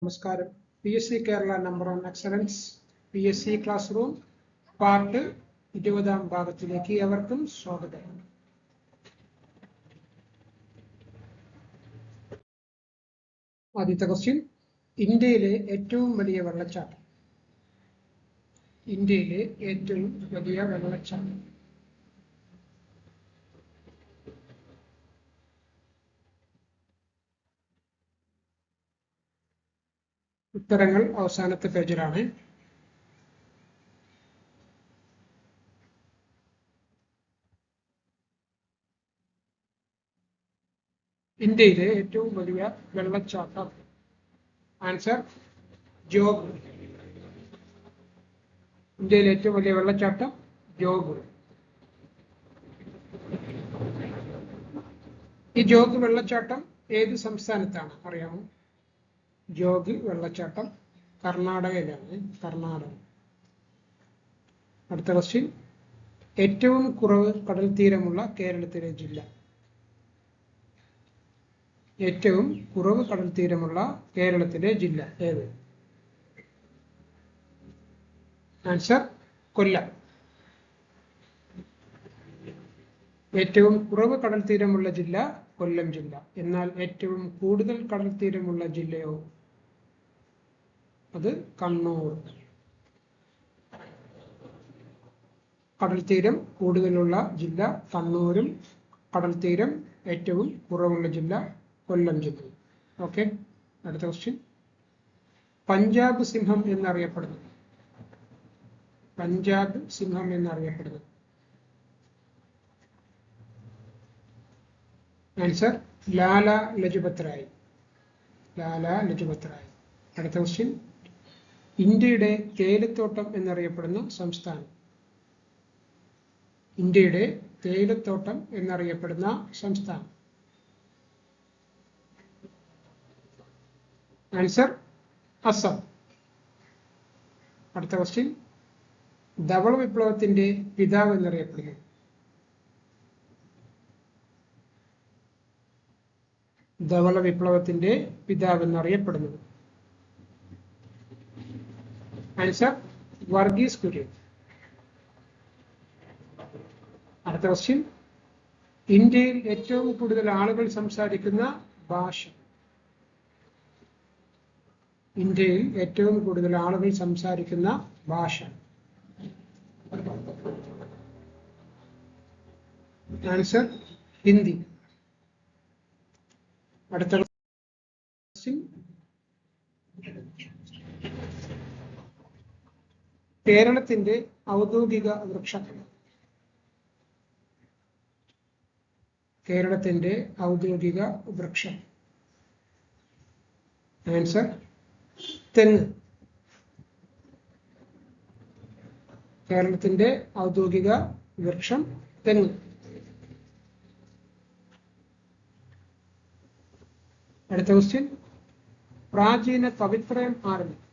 നമസ്കാരം. PSC Kerala number 1 excellence PSC class room part 20-ാം ഭാഗത്തിലേക്ക് ഏവർക്കും സ്വാഗതം. ആദ്യത്തെ ക്വസ്റ്റ്യൻ, ഇന്ത്യയിലെ ഏറ്റവും വലിയ വെള്ളച്ചാട്ടം. ഇന്ത്യയിലെ ഏറ്റവും വലിയ വെള്ളച്ചാട്ടം. ഉത്തരങ്ങൾ അവസാനത്തെ പേജിലാണ്. ഇന്ത്യയിലെ ഏറ്റവും വലിയ വെള്ളച്ചാട്ടം. ആൻസർ ജോഗ്. ഇന്ത്യയിലെ ഏറ്റവും വലിയ വെള്ളച്ചാട്ടം ജോഗ്. ഈ ജോഗ് വെള്ളച്ചാട്ടം ഏത് സംസ്ഥാനത്താണ് അറിയാമോ? ജോഗ് വെള്ളച്ചാട്ടം കർണാടകയിലാണ്. കർണാടക. അടുത്ത ക്വസ്റ്റ്യൻ, ഏറ്റവും കുറവ് കടൽ തീരമുള്ള കേരളത്തിലെ ജില്ല. ഏറ്റവും കുറവ് കടൽ തീരമുള്ള കേരളത്തിലെ ജില്ല ഏത്? ആൻസർ കൊല്ലം. ഏറ്റവും കുറവ് കടൽ തീരമുള്ള ജില്ല കൊല്ലം ജില്ല. എന്നാൽ ഏറ്റവും കൂടുതൽ കടൽ തീരമുള്ള ജില്ലയോ? അത് കണ്ണൂർ. കടൽ തീരം കൂടുതലുള്ള ജില്ല കണ്ണൂരും കടൽ തീരം ഏറ്റവും കുറവുള്ള ജില്ല കൊല്ലം ജില്ലയും. ഓക്കെ. അടുത്ത ക്വസ്റ്റ്യൻ, പഞ്ചാബ് സിംഹം എന്നറിയപ്പെടുന്നത്. പഞ്ചാബ് സിംഹം എന്നറിയപ്പെടുന്നത്. ആൻസർ ലാല ലജ്പത് റായ്. ലാല ലജ്പത് റായ്. അടുത്ത ക്വസ്റ്റ്യൻ, ഇന്ത്യയുടെ തേയിലത്തോട്ടം എന്നറിയപ്പെടുന്ന സംസ്ഥാനം. ഇന്ത്യയുടെ തേയിലത്തോട്ടം എന്നറിയപ്പെടുന്ന സംസ്ഥാനം. ആൻസർ അസം. അടുത്ത ക്വസ്റ്റ്യൻ, ധവള വിപ്ലവത്തിന്റെ പിതാവ് എന്നറിയപ്പെടുന്നു. ധവള വിപ്ലവത്തിന്റെ പിതാവ് എന്നറിയപ്പെടുന്നത്. ആൻസർ വർഗീസ് കുര്യൻ. അടുത്ത ക്വസ്റ്റ്യൻ, ഇന്ത്യയിൽ ഏറ്റവും കൂടുതൽ ആളുകൾ സംസാരിക്കുന്ന ഭാഷ. ഇന്ത്യയിൽ ഏറ്റവും കൂടുതൽ ആളുകൾ സംസാരിക്കുന്ന ഭാഷ. ആൻസർ ഹിന്ദി. അടുത്ത ക്വസ്റ്റ്യൻ, കേരളത്തിന്റെ ഔദ്യോഗിക വൃക്ഷം. കേരളത്തിന്റെ ഔദ്യോഗിക വൃക്ഷം. ആൻസർ തെങ്ങ്. കേരളത്തിന്റെ ഔദ്യോഗിക വൃക്ഷം തെങ്ങ്. അടുത്ത ക്വസ്റ്റ്യൻ, പ്രാചീന കവിത്രയം ആരെല്ലാം?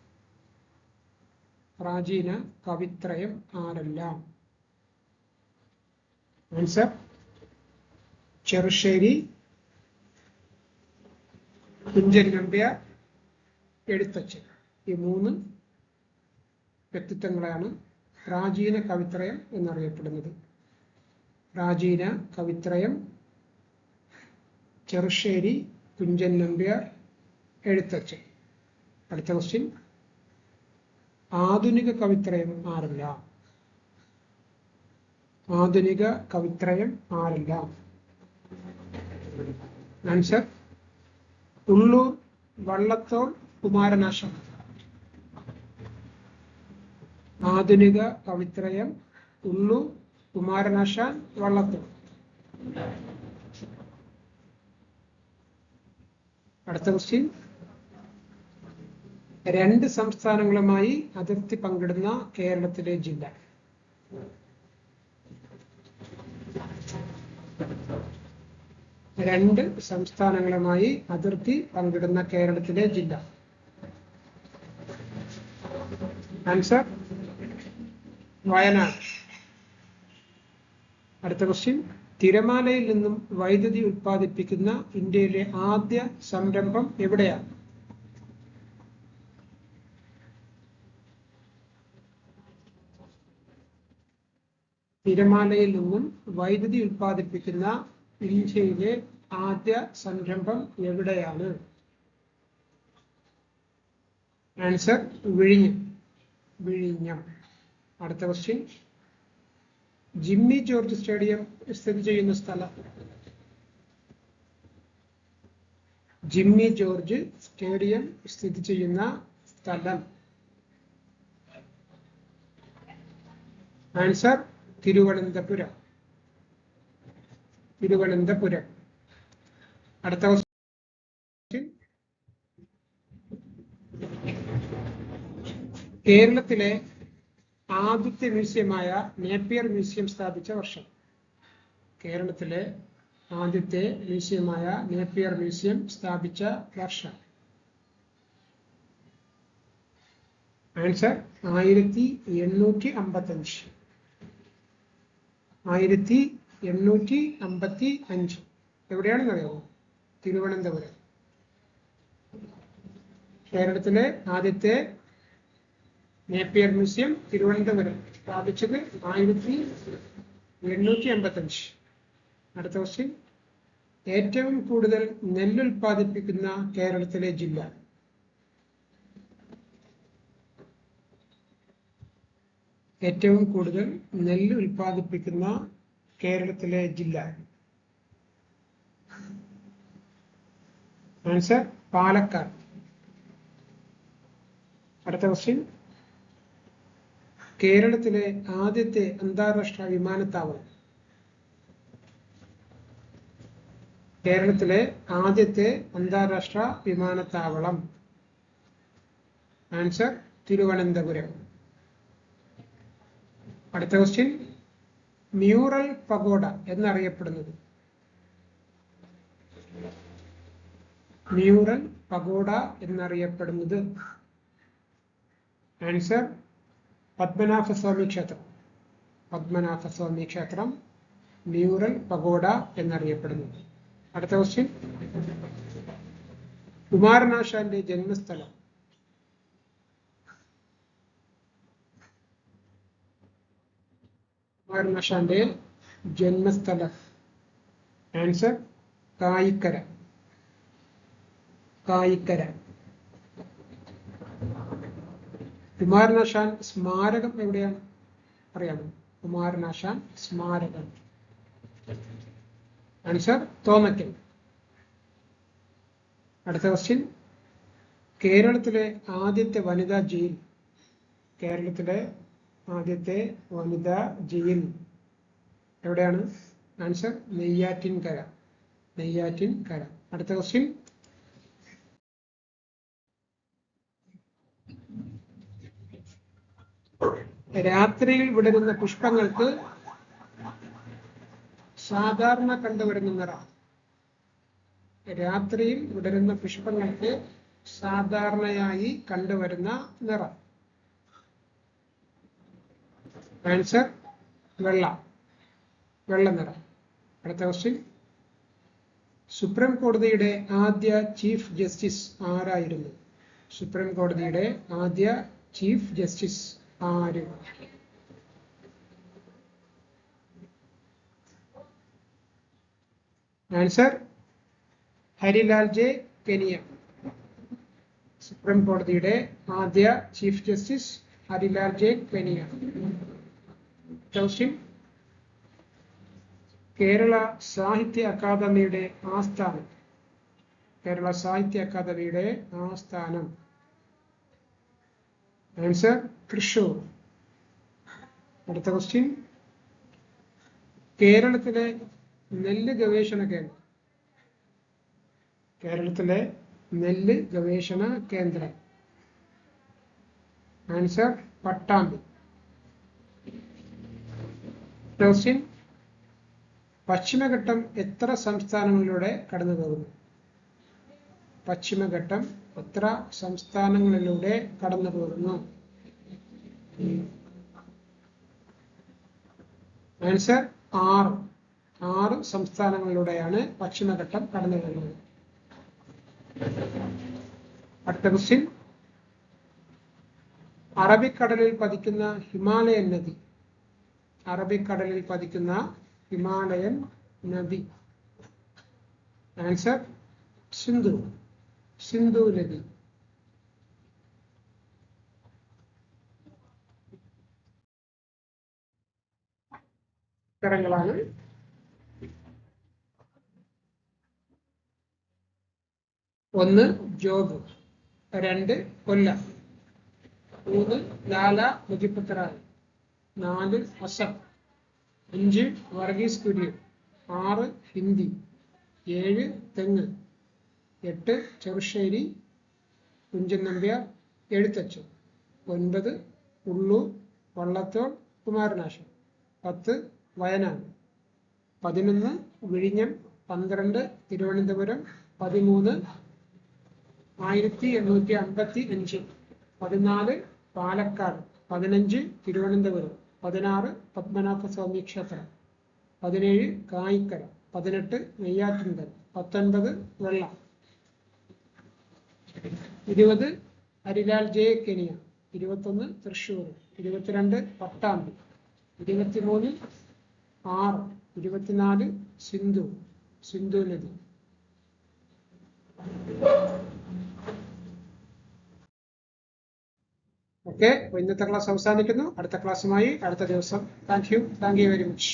പ്രാചീന കവിത്രയം ആരെല്ലാം? ആൻസർ ചെറുശ്ശേരി, കുഞ്ചൻ നമ്പ്യാർ, എഴുത്തച്ഛൻ. ഈ 3 വ്യക്തിത്വങ്ങളാണ് പ്രാചീന കവിത്രയം എന്നറിയപ്പെടുന്നത്. പ്രാചീന കവിത്രയം ചെറുശ്ശേരി, കുഞ്ചൻ നമ്പ്യാർ, എഴുത്തച്ഛൻ. അടുത്ത ക്വസ്റ്റ്യൻ, ആധുനിക കവിത്രയം ആരെല്ലാം? ആധുനിക കവിത്രയം ആരെല്ലാം? ആൻസർ ഉള്ളൂർ, വള്ളത്തോൾ, കുമാരനാശാൻ. ആധുനിക കവിത്രയം ഉള്ളൂർ, കുമാരനാശാൻ, വള്ളത്തോൾ. അടുത്ത ക്വസ്റ്റ്യൻ, 2 സംസ്ഥാനങ്ങളുമായി അതിർത്തി പങ്കിടുന്ന കേരളത്തിലെ ജില്ല. 2 സംസ്ഥാനങ്ങളുമായി അതിർത്തി പങ്കിടുന്ന കേരളത്തിലെ ജില്ല. ആൻസർ വയനാട്. അടുത്ത ക്വസ്റ്റ്യൻ, തിരമാലയിൽ നിന്നും വൈദ്യുതി ഉത്പാദിപ്പിക്കുന്ന ഇന്ത്യയിലെ ആദ്യ സംരംഭം എവിടെയാണ്? തിരമാലയിൽ നിന്നും വൈദ്യുതി ഉൽപ്പാദിപ്പിക്കുന്ന ഇന്ത്യയിലെ ആദ്യ സംരംഭം എവിടെയാണ്? ആൻസർ വിഴിഞ്ഞം. വിഴിഞ്ഞം. അടുത്ത ക്വസ്റ്റ്യൻ. ജിമ്മി ജോർജ് സ്റ്റേഡിയം സ്ഥിതി ചെയ്യുന്ന സ്ഥലം? ജിമ്മി ജോർജ് സ്റ്റേഡിയം സ്ഥിതി ചെയ്യുന്ന സ്ഥലം? ആൻസർ തിരുവനന്തപുരം. തിരുവനന്തപുരം. അടുത്ത ക്വസ്റ്റ്യൻ. കേരളത്തിലെ ആദ്യത്തെ മ്യൂസിയമായ നേപ്പിയർ മ്യൂസിയം സ്ഥാപിച്ച വർഷം? കേരളത്തിലെ ആദ്യത്തെ മ്യൂസിയമായ നേപ്പിയർ മ്യൂസിയം സ്ഥാപിച്ച വർഷം? ആൻസർ 1855. 1855. എവിടെയാണെന്ന് അറിയാമോ? തിരുവനന്തപുരം. കേരളത്തിലെ ആദ്യത്തെ നേപ്പിയർ മ്യൂസിയം തിരുവനന്തപുരം. സ്ഥാപിച്ചത് 1855. അടുത്ത ക്വസ്റ്റ്യൻ. ഏറ്റവും കൂടുതൽ നെല്ല് ഉൽപ്പാദിപ്പിക്കുന്ന കേരളത്തിലെ ജില്ല? ഏറ്റവും കൂടുതൽ നെല്ല് ഉൽപ്പാദിപ്പിക്കുന്ന കേരളത്തിലെ ജില്ല? ആൻസർ പാലക്കാട്. അടുത്ത ക്വസ്റ്റ്യൻ. കേരളത്തിലെ ആദ്യത്തെ അന്താരാഷ്ട്ര വിമാനത്താവളം? കേരളത്തിലെ ആദ്യത്തെ അന്താരാഷ്ട്ര വിമാനത്താവളം? ആൻസർ തിരുവനന്തപുരം. അടുത്ത ക്വസ്റ്റ്യൻ. മ്യൂറൽ പഗോഡ എന്നറിയപ്പെടുന്നത്? മ്യൂറൽ പഗോഡ എന്നറിയപ്പെടുന്നത്? ആൻസർ പത്മനാഭസ്വാമി ക്ഷേത്രം. പത്മനാഭസ്വാമി ക്ഷേത്രം മ്യൂറൽ പഗോഡ എന്നറിയപ്പെടുന്നു. അടുത്ത ക്വസ്റ്റ്യൻ. കുമാരനാശാന്റെ ജന്മസ്ഥലം? കുമാരനാശാന്റെ ജന്മസ്ഥലം? ആൻസർ കായിക്കര. കായിക്കര. കുമാരനാശാൻ സ്മാരകം എവിടെയാണ് അറിയാമോ? കുമാരനാശാൻ സ്മാരകം? ആൻസർ തോന്നയ്ക്കൽ. അടുത്ത ക്വസ്റ്റ്യൻ. കേരളത്തിലെ ആദ്യത്തെ വനിതാ ജയിൽ? കേരളത്തിലെ ആദ്യത്തെ വനിതാ ജയിൽ എവിടെയാണ്? ആൻസർ നെയ്യാറ്റിൻകര. നെയ്യാറ്റിൻകര. അടുത്ത ക്വസ്റ്റ്യൻ. രാത്രിയിൽ വിടരുന്ന പുഷ്പങ്ങൾക്ക് സാധാരണ കണ്ടുവരുന്ന നിറം? രാത്രിയിൽ വിടരുന്ന പുഷ്പങ്ങൾക്ക് സാധാരണയായി കണ്ടുവരുന്ന നിറം? ആൻസർ വെള്ള. വെള്ള നിറം. അടുത്ത ക്വസ്റ്റ്യൻ. സുപ്രീം കോടതിയുടെ ആദ്യ ചീഫ് ജസ്റ്റിസ് ആരായിരുന്നു? സുപ്രീം കോടതിയുടെ ആദ്യ ചീഫ് ജസ്റ്റിസ് ആര്? Answer Harilal J Kenya. Supreme കോടതിയുടെ ആദ്യ chief justice Harilal J Kenya. Question. Kerala സാഹിത്യ അക്കാദമിയുടെ ആസ്ഥാനം? കേരള സാഹിത്യ അക്കാദമിയുടെ ആസ്ഥാനം? ആൻസർ തൃശൂർ. അടുത്ത ക്വസ്റ്റ്യൻ. കേരളത്തിലെ നെല്ല് ഗവേഷണ കേന്ദ്രം? കേരളത്തിലെ നെല്ല് ഗവേഷണ കേന്ദ്രം? ആൻസർ പട്ടാമ്പി. ക്വസ്റ്റ്യൻ. പശ്ചിമഘട്ടം എത്ര സംസ്ഥാനങ്ങളിലൂടെ കടന്നു പോകുന്നു? പശ്ചിമഘട്ടം എത്ര സംസ്ഥാനങ്ങളിലൂടെ കടന്നു പോകുന്നു? ആൻസർ 6. 6 സംസ്ഥാനങ്ങളിലൂടെയാണ് പശ്ചിമഘട്ടം കടന്നു പോകുന്നത്. അടുത്ത ക്വസ്റ്റ്യൻ. അറബിക്കടലിൽ പതിക്കുന്ന ഹിമാലയൻ നദി? അറബിക്കടലിൽ പതിക്കുന്ന ഹിമാലയൻ നദി? ആൻസർ സിന്ധു. സിന്ധു നദി. ഉത്തരങ്ങളാണ്. ഒന്ന് ജോബ്, 2 കൊല്ലം, 3 ലാല ലജപത് റായ്, 4 അസഫ്, 5 വർഗീസ് കുര്യൻ, 6 ഹിന്ദി, 7 തെങ്ങ്, 8 ചെറുശ്ശേരി കുഞ്ചൻ നമ്പ്യാർ എഴുത്തച്ഛൻ, 9 ഉള്ളൂർ വള്ളത്തോൾ കുമാരനാശൻ, 10 വയനാട്, 11 വിഴിഞ്ഞം, 12 തിരുവനന്തപുരം, 13 1855, 14 പാലക്കാട്, 15 തിരുവനന്തപുരം, 16 പത്മനാഭസ്വാമി ക്ഷേത്രം, 17 കായിക്കര, 18 നെയ്യാറ്റിൻകര, 19 വെള്ളം, 20 ഹരിലാൽ ജെ കെനിയ, 21 തൃശ്ശൂർ, 22 പട്ടാമ്പി, 23 6, 24 സിന്ധു, സിന്ധു നദി. ഓക്കെ, ഇന്നത്തെ ക്ലാസ് അവസാനിക്കുന്നു. അടുത്ത ക്ലാസ്സുമായി അടുത്ത ദിവസം. Thank you very much.